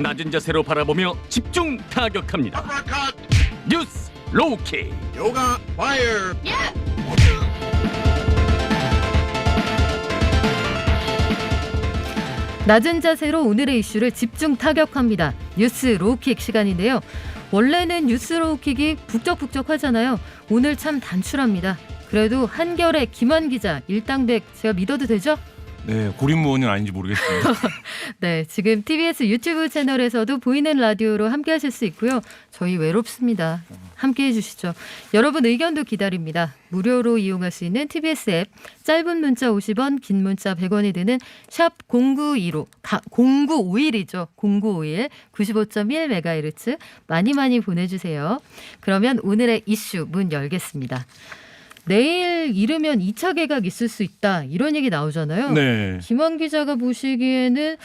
낮은 자세로 바라보며 집중 타격합니다. 뉴스 로우킥. Yoga fire. 낮은 자세로 오늘의 이슈를 집중 타격합니다. 뉴스 로우킥 시간인데요. 원래는 뉴스 로우킥이 북적북적하잖아요. 오늘 참 단출합니다. 그래도 한결의 김한 기자, 일당백 제가 믿어도 되죠? 네, 고립무원은 아닌지 모르겠습니다. 네, 지금 TBS 유튜브 채널에서도 보이는 라디오로 함께 하실 수 있고요. 저희 외롭습니다. 함께 해주시죠. 여러분 의견도 기다립니다. 무료로 이용할 수 있는 TBS 앱, 짧은 문자 50원, 긴 문자 100원이 드는 샵 0915, 0951이죠. 0951, 95.1MHz 많이 보내주세요. 그러면 오늘의 이슈 문 열겠습니다. 내일 이르면 2차 개각 있을 수 있다. 이런 얘기 나오잖아요. 네. 김한 기자가 보시기에는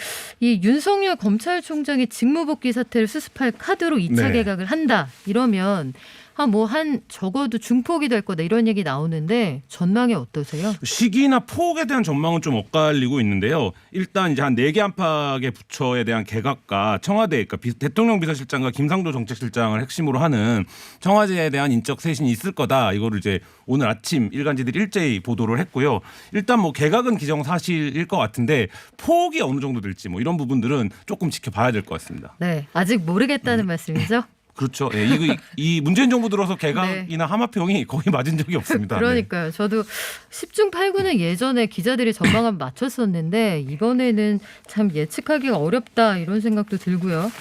이 윤석열 검찰총장의 직무복귀 사태를 수습할 카드로 2차 네. 개각을 한다. 이러면 한 적어도 중폭이 될 거다. 이런 얘기 나오는데 전망이 어떠세요? 시기나 폭에 대한 전망은 좀 엇갈리고 있는데요. 일단 이제 한 4개 안팎의 부처에 대한 개각과 청와대, 그러니까 대통령 비서실장과 김상조 정책실장을 핵심으로 하는 청와대에 대한 인적 쇄신이 있을 거다. 이거를 이제 오늘 아침 일간지들이 일제히 보도를 했고요. 일단 뭐 개각은 기정사실일 것 같은데 폭이 어느 정도 될지 뭐 이런 부분들은 조금 지켜봐야 될 것 같습니다. 네, 아직 모르겠다는 말씀이죠? 그렇죠. 예, 이 문재인 정부 들어서 개각이나 하마평이 거의 맞은 적이 없습니다. 그러니까요. 저도 10중 8구는 예전에 기자들이 전망을 맞췄었는데 이번에는 참 예측하기가 어렵다 이런 생각도 들고요.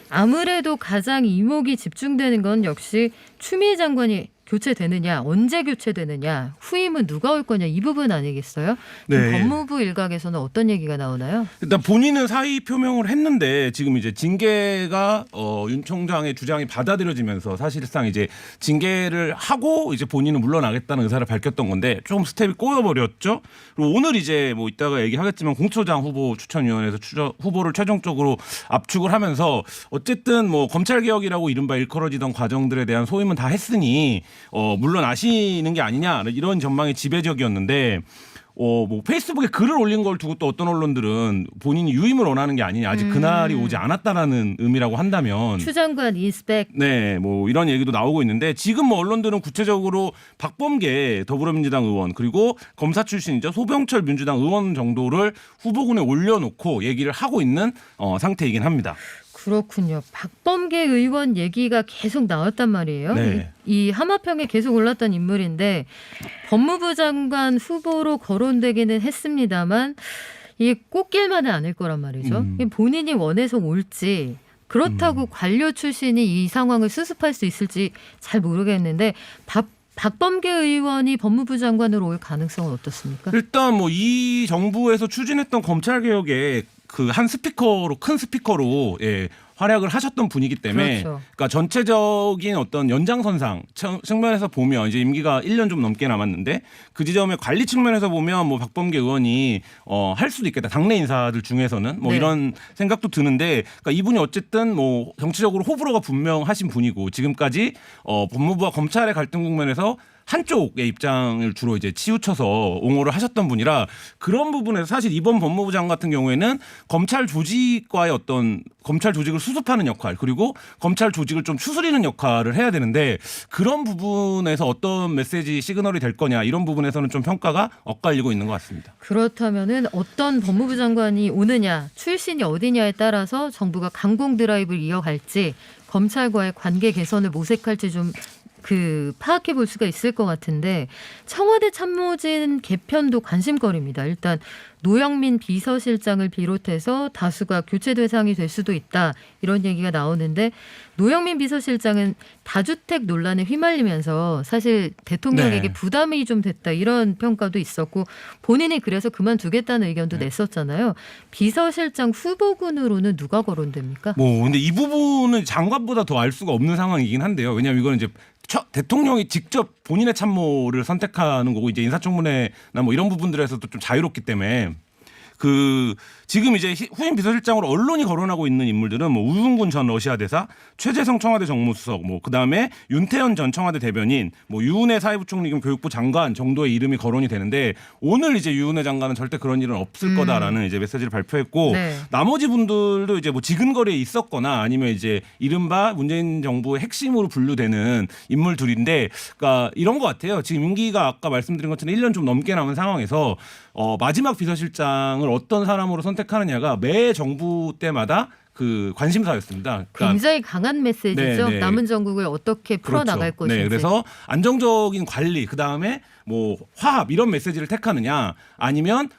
아무래도 가장 이목이 집중되는 건 역시 추미애 장관이 교체되느냐, 언제 교체되느냐, 후임은 누가 올 거냐 이 부분 아니겠어요? 네. 법무부 일각에서는 어떤 얘기가 나오나요? 일단 본인은 사의 표명을 했는데 지금 이제 징계가 윤 총장의 주장이 받아들여지면서 사실상 이제 징계를 하고 이제 본인은 물러나겠다는 의사를 밝혔던 건데 조금 스텝이 꼬여버렸죠. 그리고 오늘 이제 뭐 이따가 얘기하겠지만 공수처장 후보 추천위원회에서 후보를 최종적으로 압축을 하면서 어쨌든 뭐 검찰 개혁이라고 이른바 일컬어지던 과정들에 대한 소임은 다 했으니 물러나시는 게 아니냐 이런 전망이 지배적이었는데 뭐 페이스북에 글을 올린 걸 두고 또 어떤 언론들은 본인이 유임을 원하는 게 아니냐 아직 그날이 오지 않았다라는 의미라고 한다면 추 장관 인스펙 네, 뭐 이런 얘기도 나오고 있는데 지금 뭐 언론들은 구체적으로 박범계 더불어민주당 의원 그리고 검사 출신이죠 소병철 민주당 의원 정도를 후보군에 올려놓고 얘기를 하고 있는 상태이긴 합니다. 그렇군요. 박범계 의원 얘기가 계속 나왔단 말이에요. 네. 이 하마평에 계속 올랐던 인물인데 법무부 장관 후보로 거론되기는 했습니다만 이게 꽃길만은 않을 거란 말이죠. 본인이 원해서 올지 그렇다고 관료 출신이 이 상황을 수습할 수 있을지 잘 모르겠는데 박범계 의원이 법무부 장관으로 올 가능성은 어떻습니까? 일단 뭐 이 정부에서 추진했던 검찰 개혁에 그 한 스피커로 큰 스피커로 활약을 하셨던 분이기 때문에 그렇죠. 그러니까 전체적인 어떤 연장선상 측면에서 보면 이제 임기가 1년 좀 넘게 남았는데 그 지점의 관리 측면에서 보면 뭐 박범계 의원이 할 수도 있겠다. 당내 인사들 중에서는 뭐 네. 이런 생각도 드는데 그러니까 이분이 어쨌든 뭐 정치적으로 호불호가 분명하신 분이고 지금까지 법무부와 검찰의 갈등 국면에서 한쪽의 입장을 주로 이제 치우쳐서 옹호를 하셨던 분이라 그런 부분에서 사실 이번 법무부 장관 같은 경우에는 검찰 조직과의 어떤 검찰 조직을 수습하는 역할 그리고 검찰 조직을 좀 추스리는 역할을 해야 되는데 그런 부분에서 어떤 메시지 시그널이 될 거냐 이런 부분에서는 좀 평가가 엇갈리고 있는 것 같습니다. 그렇다면은 어떤 법무부 장관이 오느냐, 출신이 어디냐에 따라서 정부가 강공 드라이브를 이어갈지 검찰과의 관계 개선을 모색할지 좀 파악해 볼 수가 있을 것 같은데 청와대 참모진 개편도 관심거리입니다. 일단 노영민 비서실장을 비롯해서 다수가 교체 대상이 될 수도 있다. 이런 얘기가 나오는데 노영민 비서실장은 다주택 논란에 휘말리면서 사실 대통령에게 네. 부담이 좀 됐다. 이런 평가도 있었고 본인이 그래서 그만두겠다는 의견도 냈었잖아요. 비서실장 후보군으로는 누가 거론됩니까? 뭐 근데 이 부분은 장관보다 더 알 수가 없는 상황이긴 한데요. 왜냐하면 이거는 이제 대통령이 직접 본인의 참모를 선택하는 거고 이제 인사청문회나 뭐 이런 부분들에서도 좀 자유롭기 때문에 지금 이제 후임 비서실장으로 언론이 거론하고 있는 인물들은 뭐 우윤군 전 러시아 대사, 최재성 청와대 정무수석, 뭐 그다음에 윤태현 전 청와대 대변인, 뭐 유은혜 사회부총리 겸 교육부 장관 정도의 이름이 거론이 되는데 오늘 이제 유은혜 장관은 절대 그런 일은 없을 거다라는 이제 메시지를 발표했고 네. 나머지 분들도 이제 뭐 지근거리에 있었거나 아니면 이제 이른바 문재인 정부의 핵심으로 분류되는 인물들인데, 그러니까 이런 것 같아요. 지금 임기가 아까 말씀드린 것처럼 1년 좀 넘게 남은 상황에서 마지막 비서실장을 어떤 사람으로 선택하느냐가 매 정부 때마다 그 관심사였습니다. 그러니까 굉장히 강한 메시지죠. 네. 남은 전국을 어떻게 풀어나갈 그렇죠. 것인지. 네, 그래서 안정적인 관리, 그 다음에 뭐 화합 이런 메시지를 택하느냐, 아니면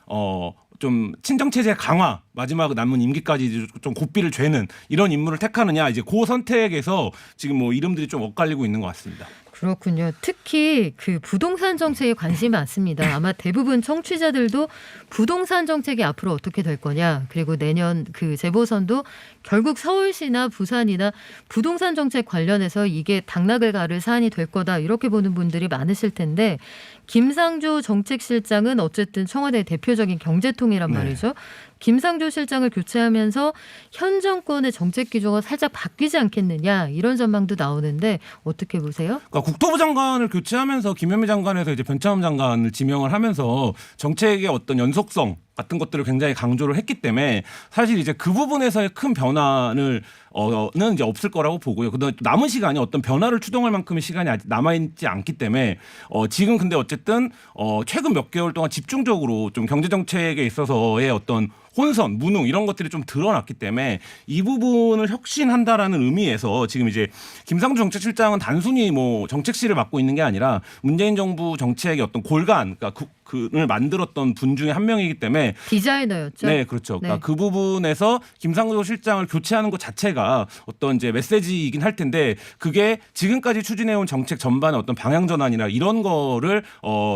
좀 친정 체제 강화, 마지막 남은 임기까지 좀 고삐를 죄는 이런 인물을 택하느냐, 이제 그 선택에서 지금 뭐 이름들이 좀 엇갈리고 있는 것 같습니다. 그렇군요. 특히 그 부동산 정책에 관심이 많습니다. 아마 대부분 청취자들도 부동산 정책이 앞으로 어떻게 될 거냐, 그리고 내년 그 재보선도 결국 서울시나 부산이나 부동산 정책 관련해서 이게 당락을 가를 사안이 될 거다, 이렇게 보는 분들이 많으실 텐데, 김상조 정책실장은 어쨌든 청와대 대표적인 경제통이란 네. 말이죠. 김상조 실장을 교체하면서 현 정권의 정책 기조가 살짝 바뀌지 않겠느냐, 이런 전망도 나오는데 어떻게 보세요? 그러니까 국토부 장관을 교체하면서 김현미 장관에서 이제 변창흠 장관을 지명을 하면서 정책의 어떤 연속성 같은 것들을 굉장히 강조를 했기 때문에 사실 이제 그 부분에서의 큰 변화는 이제 없을 거라고 보고요. 그다음에 남은 시간이 어떤 변화를 추동할 만큼의 시간이 아직 남아있지 않기 때문에 지금 근데 어쨌든 최근 몇 개월 동안 집중적으로 좀 경제 정책에 있어서의 어떤 혼선, 무능 이런 것들이 좀 드러났기 때문에 이 부분을 혁신한다라는 의미에서 지금 이제 김상조 정책실장은 단순히 뭐 정책실을 맡고 있는 게 아니라 문재인 정부 정책의 어떤 골간, 그러니까 그를 만들었던 분 중에 한 명이기 때문에 디자이너였죠. 네, 그렇죠. 그러니까 네. 그 부분에서 김상조 실장을 교체하는 것 자체가 어떤 이제 메시지이긴 할 텐데, 그게 지금까지 추진해온 정책 전반의 어떤 방향 전환이나 이런 거를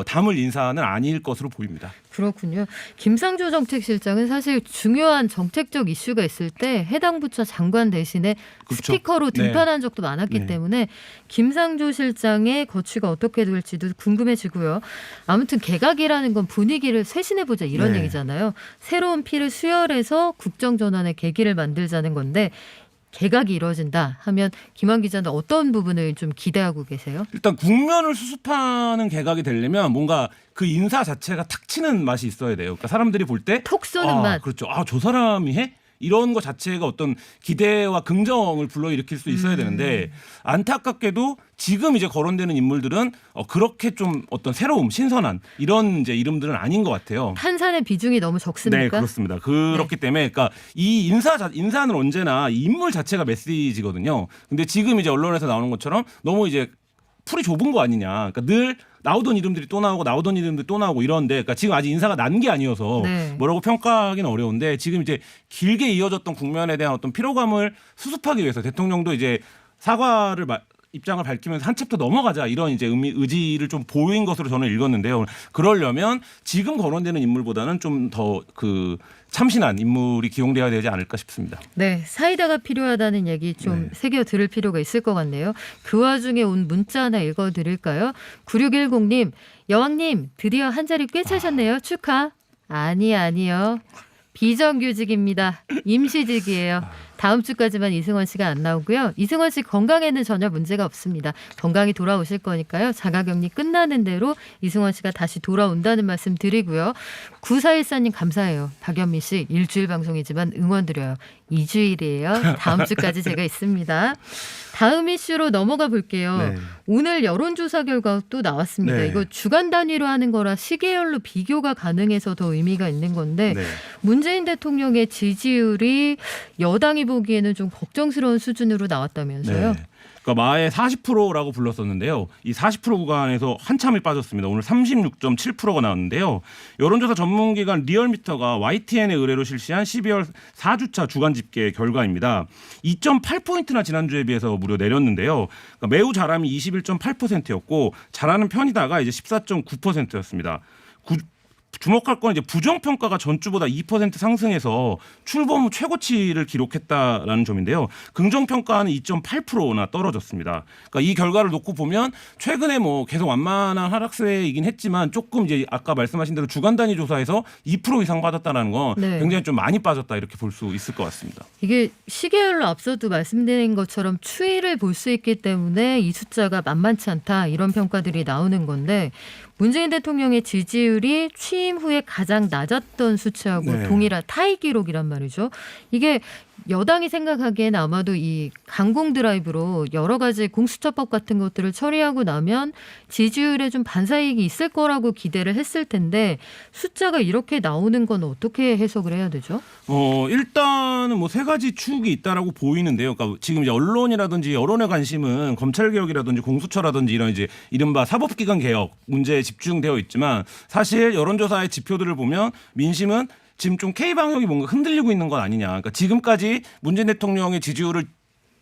담을 인사는 아닐 것으로 보입니다. 그렇군요. 김상조 정책실장은 사실 중요한 정책적 이슈가 있을 때 해당 부처 장관 대신에 그렇죠. 스피커로 네. 등판한 적도 많았기 네. 때문에 김상조 실장의 거취가 어떻게 될지도 궁금해지고요. 아무튼 개각이라는 건 분위기를 쇄신해보자, 이런 네. 얘기잖아요. 새로운 피를 수혈해서 국정전환의 계기를 만들자는 건데, 개각이 이루어진다 하면 김한 기자는 어떤 부분을 좀 기대하고 계세요? 일단 국면을 수습하는 개각이 되려면 뭔가 그 인사 자체가 탁 치는 맛이 있어야 돼요. 그러니까 사람들이 볼 때 톡 쏘는 맛. 그렇죠. 저 사람이 해? 이런 것 자체가 어떤 기대와 긍정을 불러일으킬 수 있어야 되는데, 안타깝게도 지금 이제 거론되는 인물들은 그렇게 좀 어떤 새로움, 신선한 이런 이제 이름들은 아닌 것 같아요. 탄산의 비중이 너무 적습니까? 네, 그렇습니다. 그렇기 때문에 그러니까 이 인사는 언제나 이 인물 자체가 메시지거든요. 근데 지금 이제 언론에서 나오는 것처럼 너무 이제 풀이 좁은 거 아니냐. 그러니까 늘 나오던 이름들이 또 나오고 나오던 이름들이 또 나오고 이런데, 그러니까 지금 아직 인사가 난 게 아니어서 네. 뭐라고 평가하기는 어려운데, 지금 이제 길게 이어졌던 국면에 대한 어떤 피로감을 수습하기 위해서 대통령도 이제 사과를 입장을 밝히면서 한 챕터 넘어가자, 이런 이제 의지를 좀 보인 것으로 저는 읽었는데요. 그러려면 지금 거론되는 인물보다는 좀 더 참신한 인물이 기용돼야 되지 않을까 싶습니다. 네, 사이다가 필요하다는 얘기 좀 네. 새겨 들을 필요가 있을 것 같네요. 그 와중에 온 문자 하나 읽어드릴까요? 9610님, 여왕님 드디어 한 자리 꽤 차셨네요. 축하. 아니요. 비정규직입니다. 임시직이에요. 다음 주까지만 이승원 씨가 안 나오고요. 이승원 씨 건강에는 전혀 문제가 없습니다. 건강히 돌아오실 거니까요. 자가격리 끝나는 대로 이승원 씨가 다시 돌아온다는 말씀 드리고요. 9414님 감사해요. 박연미 씨 일주일 방송이지만 응원드려요. 2주일이에요. 다음 주까지 제가 있습니다. 다음 이슈로 넘어가 볼게요. 네. 오늘 여론조사 결과 또 나왔습니다. 네. 이거 주간 단위로 하는 거라 시계열로 비교가 가능해서 더 의미가 있는 건데, 네. 문재인 대통령의 지지율이 여당이 보기에는 좀 걱정스러운 수준으로 나왔다면서요? 네. 그러니까 마의 40%라고 불렀었는데요. 이 40% 구간에서 한참을 빠졌습니다. 오늘 36.7%가 나왔는데요. 여론조사 전문기관 리얼미터가 YTN의 의뢰로 실시한 12월 4주차 주간 집계 결과입니다. 2.8포인트나 지난주에 비해서 무려 내렸는데요. 그러니까 매우 잘함이 21.8%였고 잘하는 편이다가 이제 14.9%였습니다. 주목할 건 이제 부정평가가 전주보다 2% 상승해서 출범 후 최고치를 기록했다라는 점인데요. 긍정평가는 2.8%나 떨어졌습니다. 그러니까 이 결과를 놓고 보면 최근에 뭐 계속 완만한 하락세이긴 했지만 조금 이제 아까 말씀하신 대로 주간 단위 조사에서 2% 이상 빠졌다는 건 네. 굉장히 좀 많이 빠졌다 이렇게 볼 수 있을 것 같습니다. 이게 시계열로 앞서도 말씀드린 것처럼 추이를 볼 수 있기 때문에 이 숫자가 만만치 않다 이런 평가들이 나오는 건데 문재인 대통령의 지지율이 취임 후에 가장 낮았던 수치하고 네. 동일한 타이 기록이란 말이죠. 이게 여당이 생각하기엔 아마도 이 강공 드라이브로 여러 가지 공수처법 같은 것들을 처리하고 나면 지지율에 좀 반사이익이 있을 거라고 기대를 했을 텐데 숫자가 이렇게 나오는 건 어떻게 해석을 해야 되죠? 일단은 뭐 세 가지 축이 있다라고 보이는데요. 그러니까 지금 이제 언론이라든지 여론의 관심은 검찰 개혁이라든지 공수처라든지 이런 이제 이른바 사법기관 개혁 문제에 집중되어 있지만 사실 여론조사의 지표들을 보면 민심은 지금 좀 K 방역이 뭔가 흔들리고 있는 건 아니냐. 그러니까 지금까지 문재인 대통령의 지지율을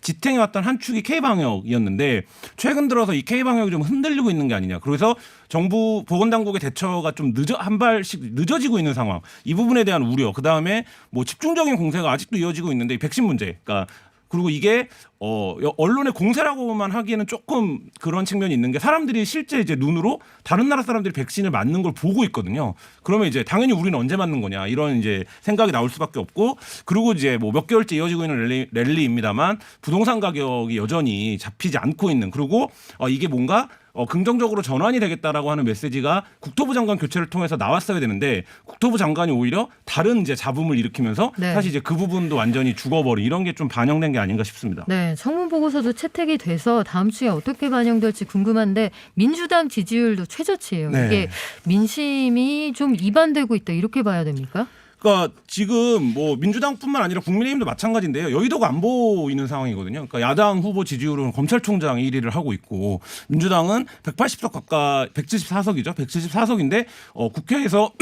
지탱해왔던 한 축이 K 방역이었는데 최근 들어서 이 K 방역이 좀 흔들리고 있는 게 아니냐. 그래서 정부 보건당국의 대처가 좀 한 발씩 늦어지고 있는 상황. 이 부분에 대한 우려. 그 다음에 뭐 집중적인 공세가 아직도 이어지고 있는데 이 백신 문제. 그러니까 그리고 이게 언론의 공세라고만 하기에는 조금 그런 측면이 있는 게 사람들이 실제 이제 눈으로 다른 나라 사람들이 백신을 맞는 걸 보고 있거든요. 그러면 이제 당연히 우리는 언제 맞는 거냐 이런 이제 생각이 나올 수밖에 없고 그리고 이제 뭐 몇 개월째 이어지고 있는 랠리입니다만 부동산 가격이 여전히 잡히지 않고 있는 그리고 이게 뭔가 긍정적으로 전환이 되겠다라고 하는 메시지가 국토부 장관 교체를 통해서 나왔어야 되는데 국토부 장관이 오히려 다른 이제 잡음을 일으키면서 네. 사실 이제 그 부분도 완전히 죽어버린 이런 게 좀 반영된 게 아닌가 싶습니다. 네, 청문 보고서도 채택이 돼서 다음 주에 어떻게 반영될지 궁금한데 민주당 지지율도 최저치예요. 네. 이게 민심이 좀 이반되고 있다 이렇게 봐야 됩니까? 그러니까 지금 뭐 민주당뿐만 아니라 국민의힘도 마찬가지인데요. 여의도가 안 보이는 상황이거든요. 그러니까 야당 후보 지지율은 검찰총장이 1위를 하고 있고 민주당은 180석 가까이 174석이죠. 174석인데 국회에서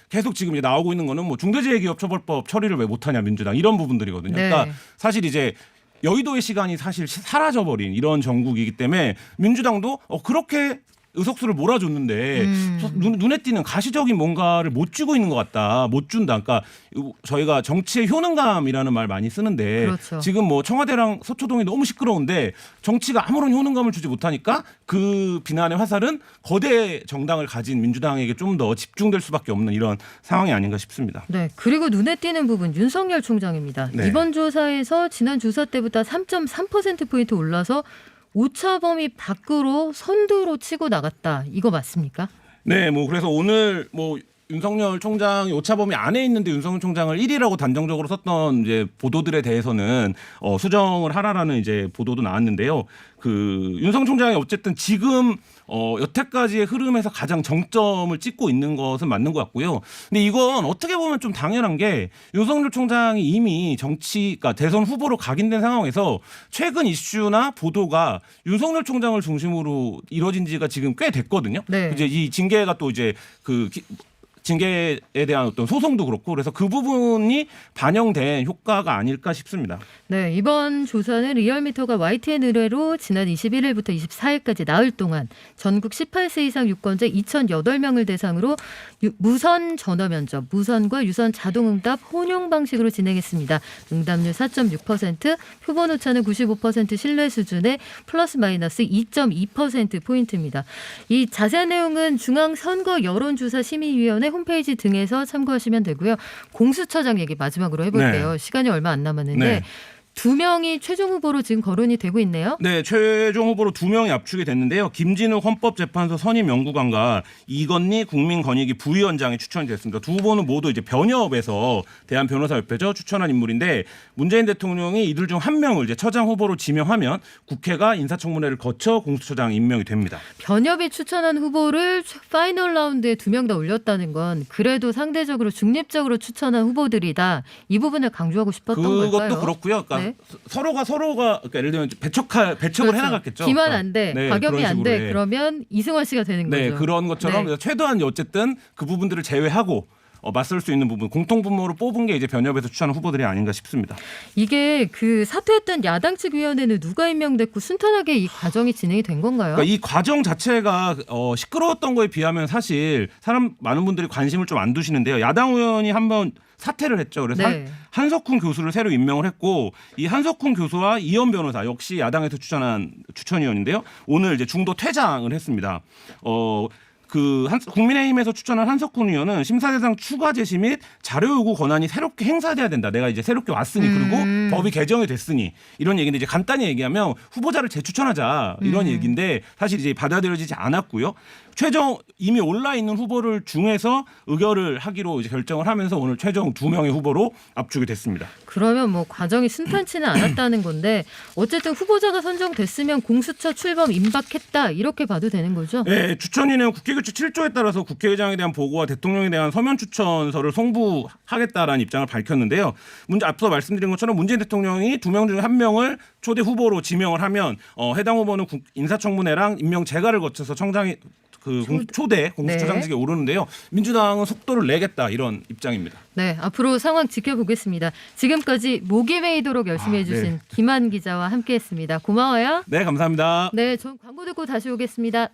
계속 지금 이제 나오고 있는 거는 뭐 중대재해기업처벌법 처리를 왜 못하냐 민주당 이런 부분들이거든요. 네. 그러니까 사실 이제 여의도의 시간이 사실 사라져버린 이런 정국이기 때문에 민주당도 그렇게 의석수를 몰아줬는데 눈에 띄는 가시적인 뭔가를 못 쥐고 있는 것 같다. 못 준다. 그러니까 저희가 정치의 효능감이라는 말 많이 쓰는데 그렇죠. 지금 뭐 청와대랑 서초동이 너무 시끄러운데 정치가 아무런 효능감을 주지 못하니까 그 비난의 화살은 거대 정당을 가진 민주당에게 좀 더 집중될 수밖에 없는 이런 상황이 아닌가 싶습니다. 네, 그리고 눈에 띄는 부분 윤석열 총장입니다. 네. 이번 조사에서 지난 조사 때보다 3.3%포인트 올라서 오차 범위 밖으로 선두로 치고 나갔다. 이거 맞습니까? 네, 뭐 그래서 오늘 뭐 윤석열 총장이 오차 범위 안에 있는데 윤석열 총장을 1위라고 단정적으로 썼던 이제 보도들에 대해서는 수정을 하라라는 이제 보도도 나왔는데요. 그 윤석열 총장이 어쨌든 지금 여태까지의 흐름에서 가장 정점을 찍고 있는 것은 맞는 것 같고요. 근데 이건 어떻게 보면 좀 당연한 게 윤석열 총장이 이미 그러니까 대선 후보로 각인된 상황에서 최근 이슈나 보도가 윤석열 총장을 중심으로 이뤄진 지가 지금 꽤 됐거든요. 네. 이제 이 징계가 또 이제 징계에 대한 어떤 소송도 그렇고 그래서 그 부분이 반영된 효과가 아닐까 싶습니다. 네, 이번 조사는 리얼미터가 YTN 의뢰로 지난 21일부터 24일까지 나흘 동안 전국 18세 이상 유권자 2,008명을 대상으로 무선 전화 면접, 무선과 유선 자동응답 혼용 방식으로 진행했습니다. 응답률 4.6%, 표본 오차는 95% 신뢰 수준의 플러스 마이너스 2.2%포인트입니다. 이 자세한 내용은 중앙선거여론조사심의위원회 홈페이지 등에서 참고하시면 되고요. 공수처장 얘기 마지막으로 해볼게요. 네. 시간이 얼마 안 남았는데 네. 2명이 최종 후보로 지금 거론이 되고 있네요. 네, 최종 후보로 2명이 압축이 됐는데요. 김진우 헌법재판소 선임 연구관과 이건희 국민권익위 부위원장이 추천이 됐습니다. 두 후보는 모두 이제 변협에서 대한변호사협회죠 추천한 인물인데 문재인 대통령이 이들 중 한 명을 이제 처장 후보로 지명하면 국회가 인사청문회를 거쳐 공수처장 임명이 됩니다. 변협이 추천한 후보를 파이널 라운드에 2명 다 올렸다는 건 그래도 상대적으로 중립적으로 추천한 후보들이다. 이 부분을 강조하고 싶었던 걸까요? 그것도 그렇고요. 그러니까 네. 서로가 그러니까 예를 들면 배척을 그렇죠. 해나갔겠죠. 김한 안 돼, 네, 박영미 그런 안 식으로, 돼. 네. 그러면 이승원 씨가 되는 네, 거죠. 그런 것처럼 네. 최대한 어쨌든 그 부분들을 제외하고 맞설 수 있는 부분 공통 분모로 뽑은 게 이제 변협에서 추천한 후보들이 아닌가 싶습니다. 이게 그 사퇴했던 야당 측 위원회는 누가 임명됐고 순탄하게 이 과정이 진행이 된 건가요? 그러니까 이 과정 자체가 시끄러웠던 거에 비하면 사실 많은 분들이 관심을 좀 안 두시는데요. 야당 의원이 한번 사퇴를 했죠. 그래서 네. 한석훈 교수를 새로 임명을 했고 이 한석훈 교수와 이현 변호사 역시 야당에서 추천한 추천위원인데요. 오늘 이제 중도 퇴장을 했습니다. 국민의힘에서 추천한 한석훈 의원은 심사 대상 추가 제시 및 자료 요구 권한이 새롭게 행사돼야 된다. 내가 이제 새롭게 왔으니 그리고 법이 개정이 됐으니 이런 얘기인데 이제 간단히 얘기하면 후보자를 재추천하자 이런 얘기인데 사실 이제 받아들여지지 않았고요. 최종 이미 올라 있는 후보를 중에서 의결을 하기로 이제 결정을 하면서 오늘 최종 2명의 후보로 압축이 됐습니다. 그러면 뭐 과정이 순탄치는 않았다는 건데 어쨌든 후보자가 선정됐으면 공수처 출범 임박했다 이렇게 봐도 되는 거죠? 네, 추천위는 국회규칙 7조에 따라서 국회의장에 대한 보고와 대통령에 대한 서면 추천서를 송부하겠다라는 입장을 밝혔는데요. 앞서 말씀드린 것처럼 문재인 대통령이 2명 중에 1명을 초대 후보로 지명을 하면 해당 후보는 인사청문회랑 임명 재가를 거쳐서 청장이 초대 공수처장직에 오르는데요. 민주당은 속도를 내겠다 이런 입장입니다. 네, 앞으로 상황 지켜보겠습니다. 지금까지 목이 메이도록 열심히 해주신 네. 김한 기자와 함께했습니다. 고마워요. 네, 감사합니다. 네, 전 광고 듣고 다시 오겠습니다.